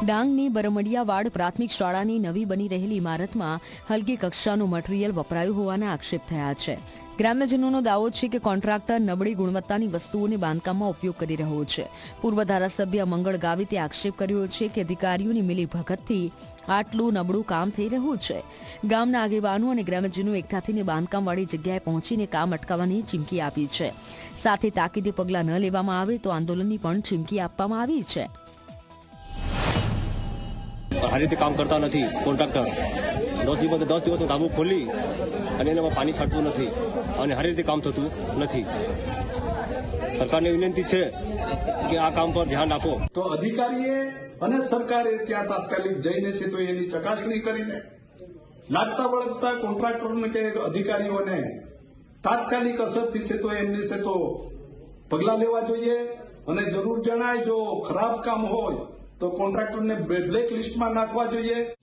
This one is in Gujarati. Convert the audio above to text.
ડાંગની બરમડિયાવાડ પ્રાથમિક શાળાની નવી બની રહેલી ઇમારતમાં હલકી કક્ષાનું મટીરીયલ વપરાયું હોવાના આક્ષેપ થયા છે. ગ્રામ્યજનોનો દાવો છે કે કોન્ટ્રાક્ટર નબળી ગુણવત્તાની વસ્તુઓને બાંધકામમાં ઉપયોગ કરી રહ્યો છે. પૂર્વ ધારાસભ્ય મંગળ ગાવિતે આક્ષેપ કર્યો છે કે અધિકારીઓની મિલીભગતથી આટલું નબળું કામ થઈ રહ્યું છે. ગામના આગેવાનો અને ગ્રામ્યજનો એકઠા થઈને બાંધકામવાળી જગ્યાએ પહોંચીને કામ અટકાવવાની ચીમકી આપી છે. સાથે તાકીદે પગલાં ન લેવામાં આવે તો આંદોલનની પણ ચીમકી આપવામાં આવી છે. આ રીતે કામ કરતા નથી કોન્ટ્રાક્ટર. 10 દિવસમાં ધાબુ ખોલી અને એનામાં પાણી છાંટતું નથી અને સારી રીતે કામ થતું નથી. સરકારને વિનંતી છે કે આ કામ પર ધ્યાન આપો. તો અધિકારીએ અને સરકારે ત્યાં તાત્કાલિક જઈને છે તો એની ચકાસણી કરીને લાગતા વળગતા કોન્ટ્રાક્ટરોને કે અધિકારીઓને તાત્કાલિક અસરથી છે તો એમને છે તો પગલાં લેવા જોઈએ અને જરૂર જણાય જો ખરાબ કામ હોય તો કોન્ટ્રાક્ટરને બ્લેક લિસ્ટમાં નાખવા જોઈએ.